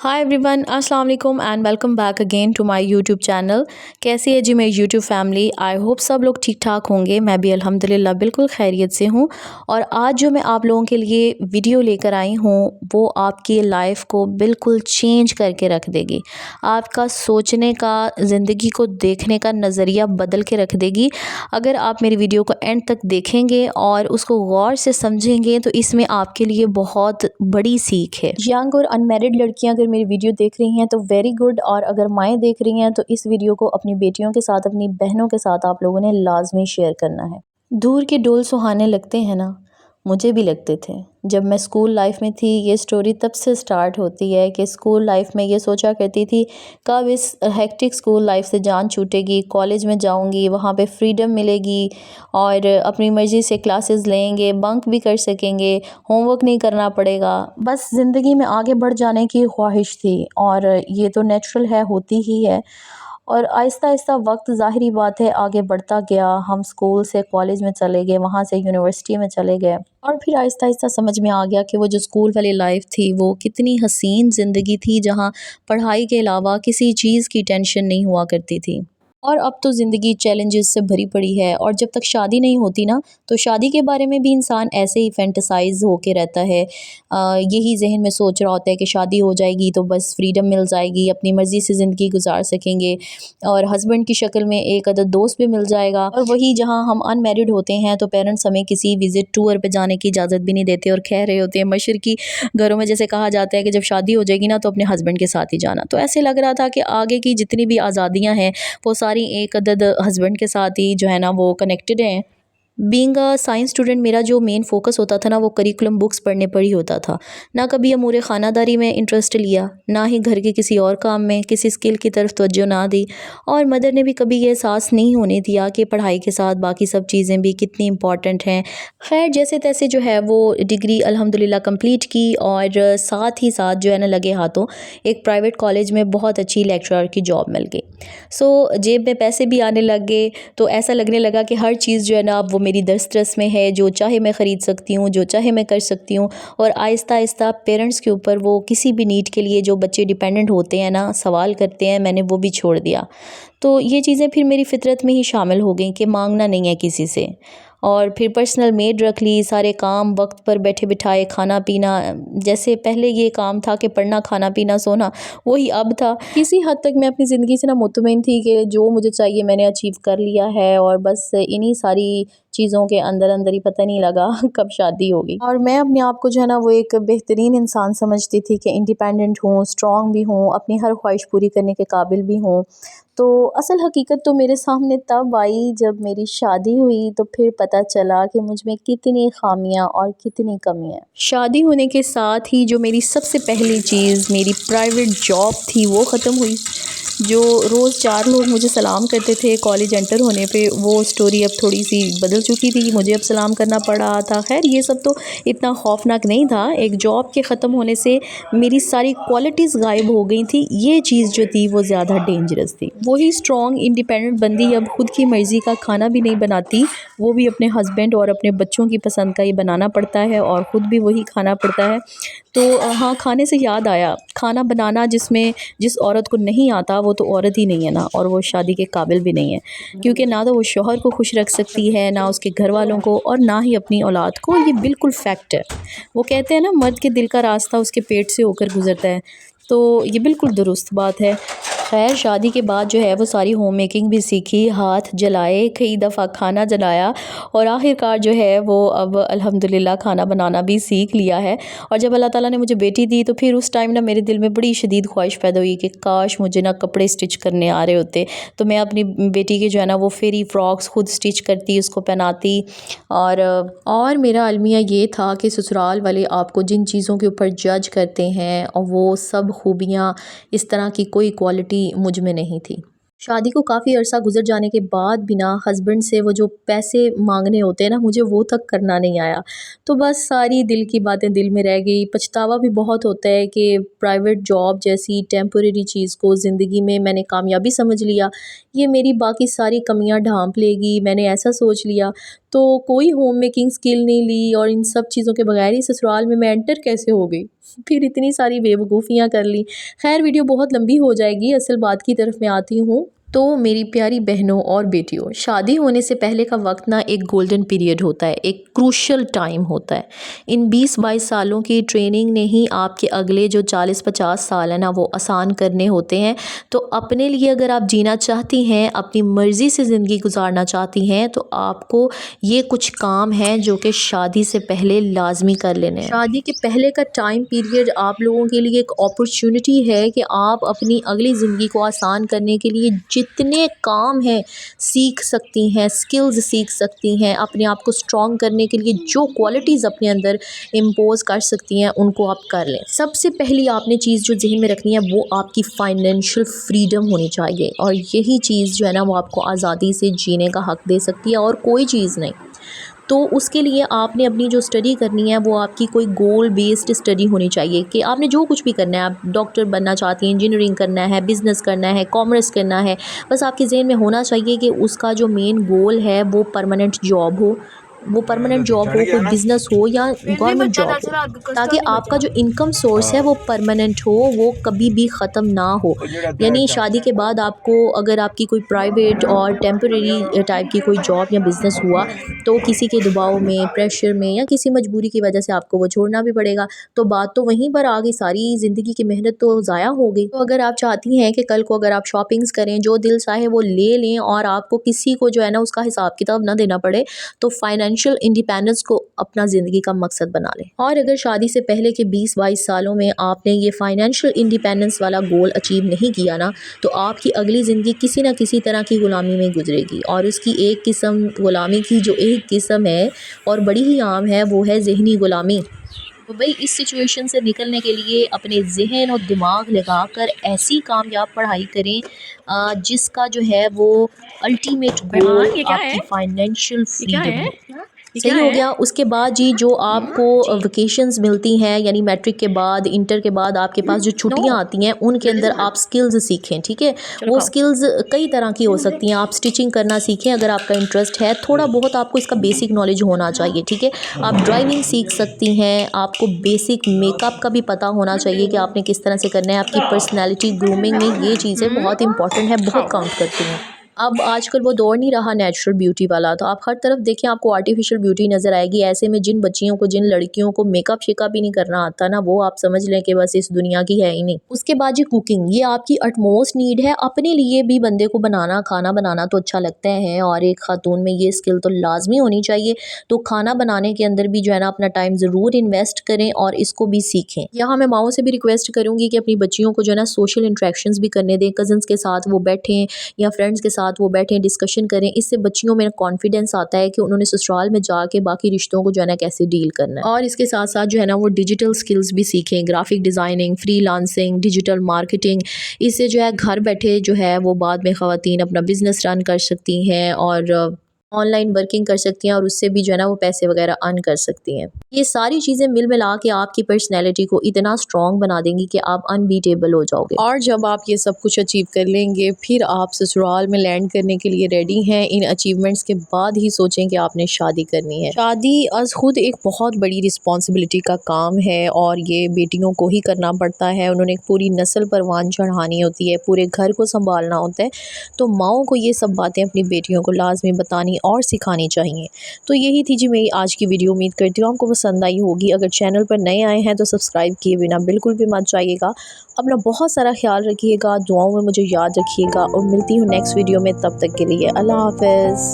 हाय everyone, अस्सलाम वालेकुम and welcome back again to my YouTube channel. कैसी है जी मेरी यूट्यूब फैमिली। आई होप सब लोग ठीक ठाक होंगे। मैं भी अल्हम्दुलिल्लाह बिल्कुल खैरियत से हूँ। और आज जो मैं आप लोगों के लिए वीडियो लेकर आई हूँ वो आपकी लाइफ को बिल्कुल चेंज करके रख देगी। आपका सोचने का, ज़िंदगी को देखने का नज़रिया बदल के रख देगी। अगर आप मेरी वीडियो को एंड तक देखेंगे और उसको गौर से समझेंगे तो इसमें आपके लिए बहुत बड़ी सीख है। यंग और अनमैरिड लड़कियां अगर मेरी वीडियो देख रही हैं तो वेरी गुड, और अगर माएँ देख रही हैं तो इस वीडियो को अपनी बेटियों के साथ, अपनी बहनों के साथ आप लोगों ने लाजमी शेयर करना है। दूर के डोल सुहाने लगते हैं ना, मुझे भी लगते थे जब मैं स्कूल लाइफ में थी। ये स्टोरी तब से स्टार्ट होती है कि स्कूल लाइफ में ये सोचा करती थी कब इस हेक्टिक स्कूल लाइफ से जान छूटेगी, कॉलेज में जाऊंगी, वहाँ पे फ्रीडम मिलेगी और अपनी मर्ज़ी से क्लासेस लेंगे, बंक भी कर सकेंगे, होमवर्क नहीं करना पड़ेगा। बस ज़िंदगी में आगे बढ़ जाने की ख्वाहिश थी और ये तो नेचुरल है, होती ही है। और आहिस्ता आहिस्ता वक्त, ज़ाहिरी बात है, आगे बढ़ता गया। हम स्कूल से कॉलेज में चले गए, वहाँ से यूनिवर्सिटी में चले गए और फिर आहिस्ता आहिस्ता समझ में आ गया कि वो जो स्कूल वाली लाइफ थी वो कितनी हसीन ज़िंदगी थी, जहाँ पढ़ाई के अलावा किसी चीज़ की टेंशन नहीं हुआ करती थी। और अब तो ज़िंदगी चैलेंजेस से भरी पड़ी है और जब तक शादी नहीं होती ना तो शादी के बारे में भी इंसान ऐसे ही फैंटसाइज होके रहता है। यही जहन में सोच रहा होता है कि शादी हो जाएगी तो बस फ्रीडम मिल जाएगी, अपनी मर्ज़ी से ज़िंदगी गुजार सकेंगे और हस्बैंड की शक्ल में एक अदद दोस्त भी मिल जाएगा। और वही जहाँ हम अनमैरिड होते हैं तो पेरेंट्स हमें किसी विज़िट टूर पे जाने की इजाज़त भी नहीं देते और कह रहे होते हैं मशरकी घरों में जैसे कहा जाता है कि जब शादी हो जाएगी ना तो अपने हस्बैंड के साथ ही जाना। तो ऐसे लग रहा था कि आगे की जितनी भी आज़ादियाँ हैं वो सारी एक अदद हस्बैंड के साथ ही जो है ना वो कनेक्टेड हैं। बीइंग अ साइंस स्टूडेंट मेरा जो मेन फोकस होता था ना वो करिकुलम बुक्स पढ़ने पर ही होता था। ना कभी अमूरे ख़ानादारी में इंटरेस्ट लिया, ना ही घर के किसी और काम में, किसी स्किल की तरफ तवज्जो ना दी। और मदर ने भी कभी ये एहसास नहीं होने दिया कि पढ़ाई के साथ बाकी सब चीज़ें भी कितनी इंपॉर्टेंट हैं। खैर जैसे तैसे जो है वो डिग्री अल्हम्दुलिल्लाह कंप्लीट की और साथ ही साथ जो है ना लगे हाथों एक प्राइवेट कॉलेज में बहुत अच्छी लेक्चरर की जॉब मिल गई। जेब में पैसे भी आने लग गए तो ऐसा लगने लगा कि हर चीज़ जो है ना अब वो मेरी दस्तरस में है, जो चाहे मैं ख़रीद सकती हूँ, जो चाहे मैं कर सकती हूँ। और आहिस्ता आहिस्ता पेरेंट्स के ऊपर वो किसी भी नीड के लिए जो बच्चे डिपेंडेंट होते हैं ना, सवाल करते हैं, मैंने वो भी छोड़ दिया। तो ये चीज़ें फिर मेरी फ़ितरत में ही शामिल हो गई कि मांगना नहीं है किसी से। और फिर पर्सनल मेड रख ली, सारे काम वक्त पर बैठे बिठाए, खाना पीना। जैसे पहले ये काम था कि पढ़ना, खाना पीना, सोना, वही अब था। किसी हद तक मैं अपनी ज़िंदगी से ना मुतमईन थी कि जो मुझे चाहिए मैंने अचीव कर लिया है और बस इन्हीं सारी चीज़ों के अंदर अंदर ही पता नहीं लगा कब शादी होगी। और मैं अपने आप को जो है ना वो एक बेहतरीन इंसान समझती थी कि इंडिपेंडेंट हूँ, स्ट्रॉन्ग भी हूँ, अपनी हर ख्वाहिश पूरी करने के काबिल भी हूँ। तो असल हकीकत तो मेरे सामने तब आई जब मेरी शादी हुई, तो फिर पता चला कि मुझ में कितनी खामियां और कितनी कमियां। शादी होने के साथ ही जो मेरी सबसे पहली चीज़, मेरी प्राइवेट जॉब थी, वो ख़त्म हुई। जो रोज़ 4 लोग मुझे सलाम करते थे कॉलेज एंटर होने पे, वो स्टोरी अब थोड़ी सी बदल चुकी थी, मुझे अब सलाम करना पड़ रहा था। खैर ये सब तो इतना खौफनाक नहीं था। एक जॉब के ख़त्म होने से मेरी सारी क्वालिटीज़ गायब हो गई थी, ये चीज़ जो थी वो ज़्यादा डेंजरस थी। वही स्ट्रॉन्ग इंडिपेंडेंट बंदी अब खुद की मर्ज़ी का खाना भी नहीं बनाती, वो भी अपने हस्बैंड और अपने बच्चों की पसंद का ही बनाना पड़ता है और ख़ुद भी वही खाना पड़ता है। तो हाँ, खाने से याद आया, खाना बनाना जिस औरत को नहीं आता वो तो औरत ही नहीं है ना, और वो शादी के काबिल भी नहीं है। क्योंकि ना तो वो शौहर को खुश रख सकती है, ना उसके घर वालों को, और ना ही अपनी औलाद को। ये बिल्कुल फैक्ट है। वो कहते हैं ना मर्द के दिल का रास्ता उसके पेट से होकर गुजरता है, तो ये बिल्कुल दुरुस्त बात है। खैर शादी के बाद जो है वो सारी होम मेकिंग भी सीखी, हाथ जलाए, कई दफ़ा खाना जलाया और आखिरकार जो है वो अब अल्हम्दुलिल्लाह खाना बनाना भी सीख लिया है। और जब अल्लाह ताला ने मुझे बेटी दी तो फिर उस टाइम ना मेरे दिल में बड़ी शदीद ख्वाहिश पैदा हुई कि काश मुझे ना कपड़े स्टिच करने आ रहे होते, तो मैं अपनी बेटी के जो है ना वो फेरी फ्रॉक्स खुद स्टिच करती, उसको पहनाती। और मेरा अलमिया ये था कि ससुराल वाले आपको जिन चीज़ों के ऊपर जज करते हैं और वो सब खूबियाँ, इस तरह की कोई क्वालिटी मुझ में नहीं थी। शादी को काफ़ी अरसा गुजर जाने के बाद भी ना हस्बैंड से वो जो पैसे मांगने होते हैं ना, मुझे वो तक करना नहीं आया। तो बस सारी दिल की बातें दिल में रह गई। पछतावा भी बहुत होता है कि प्राइवेट जॉब जैसी टेम्परेरी चीज़ को ज़िंदगी में मैंने कामयाबी समझ लिया, ये मेरी बाकी सारी कमियां ढांप लेगी, मैंने ऐसा सोच लिया। تو کوئی ہوم میکنگ سکل نہیں لی اور ان سب چیزوں کے بغیر ہی سسرال میں انٹر کیسے ہو گئی، پھر اتنی ساری بے وقوفیاں کر لی۔ خیر ویڈیو بہت لمبی ہو جائے گی، اصل بات کی طرف میں آتی ہوں۔ تو میری پیاری بہنوں اور بیٹیوں، شادی ہونے سے پہلے کا وقت نا ایک گولڈن پیریڈ ہوتا ہے، ایک کروشل ٹائم ہوتا ہے۔ ان 20-22 سالوں کی ٹریننگ نے ہی آپ کے اگلے جو 40-50 سال ہیں نا وہ آسان کرنے ہوتے ہیں۔ تو اپنے لیے اگر آپ جینا چاہتی ہیں، اپنی مرضی سے زندگی گزارنا چاہتی ہیں، تو آپ کو یہ کچھ کام ہیں جو کہ شادی سے پہلے لازمی کر لینے ہیں۔ شادی کے پہلے کا ٹائم پیریڈ آپ لوگوں کے لیے ایک اپرچونٹی ہے کہ آپ اپنی اگلی زندگی کو آسان کرنے کے لیے جتنے کام ہیں سیکھ سکتی ہیں، سکلز سیکھ سکتی ہیں، اپنے آپ کو اسٹرانگ کرنے کے لیے جو کوالٹیز اپنے اندر امپوز کر سکتی ہیں ان کو آپ کر لیں۔ سب سے پہلی آپ نے چیز جو ذہن میں رکھنی ہے وہ آپ کی فائنینشیل فریڈم ہونی چاہیے، اور یہی چیز جو ہے نا وہ آپ کو آزادی سے جینے کا حق دے سکتی ہے اور کوئی چیز نہیں۔ تو اس کے لیے آپ نے اپنی جو اسٹڈی کرنی ہے وہ آپ کی کوئی گول بیسڈ اسٹڈی ہونی چاہیے کہ آپ نے جو کچھ بھی کرنا ہے، آپ ڈاکٹر بننا چاہتی ہیں، انجینئرنگ کرنا ہے، بزنس کرنا ہے، کامرس کرنا ہے، بس آپ کے ذہن میں ہونا چاہیے کہ اس کا جو مین گول ہے وہ پرماننٹ جاب ہو، وہ پرماننٹ جاب ہو، کوئی بزنس ہو یا گورنمنٹ جاب ہو، تاکہ آپ کا جو انکم سورس ہے وہ پرماننٹ ہو، وہ کبھی بھی ختم نہ ہو۔ یعنی شادی کے بعد آپ کو اگر آپ کی کوئی پرائیویٹ اور ٹیمپریری ٹائپ کی کوئی جاب یا بزنس ہوا تو کسی کے دباؤ میں، پریشر میں یا کسی مجبوری کی وجہ سے آپ کو وہ چھوڑنا بھی پڑے گا، تو بات تو وہیں پر آگے، ساری زندگی کی محنت تو ضائع ہو گئی۔ تو اگر آپ چاہتی ہیں کہ کل کو اگر آپ شاپنگز کریں، جو دل چاہے وہ لے لیں اور آپ کو کسی کو جو ہے نا اس کا حساب کتاب نہ دینا پڑے، تو فائنینشیل انڈیپینڈنس کو اپنا زندگی کا مقصد بنا لیں۔ اور اگر شادی سے پہلے کے 20-22 سالوں میں آپ نے یہ فائنینشیل انڈیپینڈنس والا گول اچیو نہیں کیا نا، تو آپ کی اگلی زندگی کسی نہ کسی طرح کی غلامی میں گزرے گی، اور اس کی ایک قسم غلامی کی جو ایک قسم ہے اور بڑی ہی عام ہے وہ ہے ذہنی غلامی۔ تو بھئی اس سچویشن سے نکلنے کے لیے اپنے ذہن اور دماغ لگا کر ایسی کامیاب پڑھائی کریں جس کا جو ہے وہ الٹیمیٹ گول آپ کی فائنینشیل فریڈم ہو۔ صحیح ہو گیا۔ اس کے بعد جی جو آپ کو ویکیشنز ملتی ہیں، یعنی میٹرک کے بعد، انٹر کے بعد آپ کے پاس جو چھٹیاں آتی ہیں ان کے اندر آپ سکلز سیکھیں، ٹھیک ہے؟ وہ سکلز کئی طرح کی ہو سکتی ہیں۔ آپ سٹیچنگ کرنا سیکھیں اگر آپ کا انٹرسٹ ہے، تھوڑا بہت آپ کو اس کا بیسک نالج ہونا چاہیے، ٹھیک ہے؟ آپ ڈرائیونگ سیکھ سکتی ہیں، آپ کو بیسک میک اپ کا بھی پتہ ہونا چاہیے کہ آپ نے کس طرح سے کرنا ہے۔ آپ کی پرسنالٹی گرومنگ میں یہ چیزیں بہت امپورٹنٹ ہے، بہت کاؤنٹ کرتی ہیں۔ اب آج کل وہ دور نہیں رہا نیچرل بیوٹی والا، تو آپ ہر طرف دیکھیں آپ کو آرٹیفیشل بیوٹی نظر آئے گی۔ ایسے میں جن بچیوں کو، جن لڑکیوں کو میک اپ شیک اپ ہی نہیں کرنا آتا نا، وہ آپ سمجھ لیں کہ بس اس دنیا کی ہے ہی نہیں۔ اس کے بعد جی کوکنگ، یہ آپ کی اٹموسٹ نیڈ ہے۔ اپنے لیے بھی بندے کو کھانا بنانا تو اچھا لگتا ہے، اور ایک خاتون میں یہ اسکل تو لازمی ہونی چاہیے۔ تو کھانا بنانے کے اندر بھی جو ہے نا اپنا ٹائم ضرور انویسٹ کریں اور اس کو بھی سیکھیں۔ یہاں میں ماؤں سے بھی ریکویسٹ کروں گی کہ اپنی بچیوں کو جو ہے نا سوشل انٹریکشنز بھی کرنے دیں، کزنس کے ساتھ وہ بیٹھیں یا فرینڈس کے ساتھ وہ بیٹھیں، ڈسکشن کریں۔ اس سے بچیوں میں کانفیڈنس آتا ہے کہ انہوں نے سسرال میں جا کے باقی رشتوں کو جو ہے نا کیسے ڈیل کرنا ہے۔ اور اس کے ساتھ ساتھ جو ہے نا وہ ڈیجیٹل سکلز بھی سیکھیں، graphic designing, freelancing, digital marketing. اس سے جو ہے گھر بیٹھے جو ہے وہ بعد میں خواتین اپنا بزنس رن کر سکتی ہیں اور آن لائن ورکنگ کر سکتی ہیں، اور اس سے بھی جو ہے نا وہ پیسے وغیرہ ارن کر سکتی ہیں۔ یہ ساری چیزیں مل ملا کے آپ کی پرسنالٹی کو اتنا اسٹرانگ بنا دیں گی کہ آپ انبیٹیبل ہو جاؤ گے۔ اور جب آپ یہ سب کچھ اچیو کر لیں گے، پھر آپ سسرال میں لینڈ کرنے کے لیے ریڈی ہیں۔ ان اچیومنٹس کے بعد ہی سوچیں کہ آپ نے شادی کرنی ہے۔ شادی از خود ایک بہت بڑی رسپانسبلٹی کا کام ہے، اور یہ بیٹیوں کو ہی کرنا پڑتا ہے۔ انہوں نے ایک پوری نسل پروان چڑھانی ہوتی ہے، پورے گھر کو سنبھالنا ہوتا ہے۔ تو ماؤں کو یہ سب باتیں اپنی بیٹیوں کو لازمی بتانی اور سکھانی چاہیے۔ تو یہی تھی جی میری آج کی ویڈیو، امید کرتی ہوں آپ کو پسند آئی ہوگی۔ اگر چینل پر نئے آئے ہیں تو سبسکرائب کیے بنا بالکل بھی مت جائیے گا۔ اپنا بہت سارا خیال رکھیے گا، دعاؤں میں مجھے یاد رکھیے گا، اور ملتی ہوں نیکسٹ ویڈیو میں۔ تب تک کے لیے اللہ حافظ۔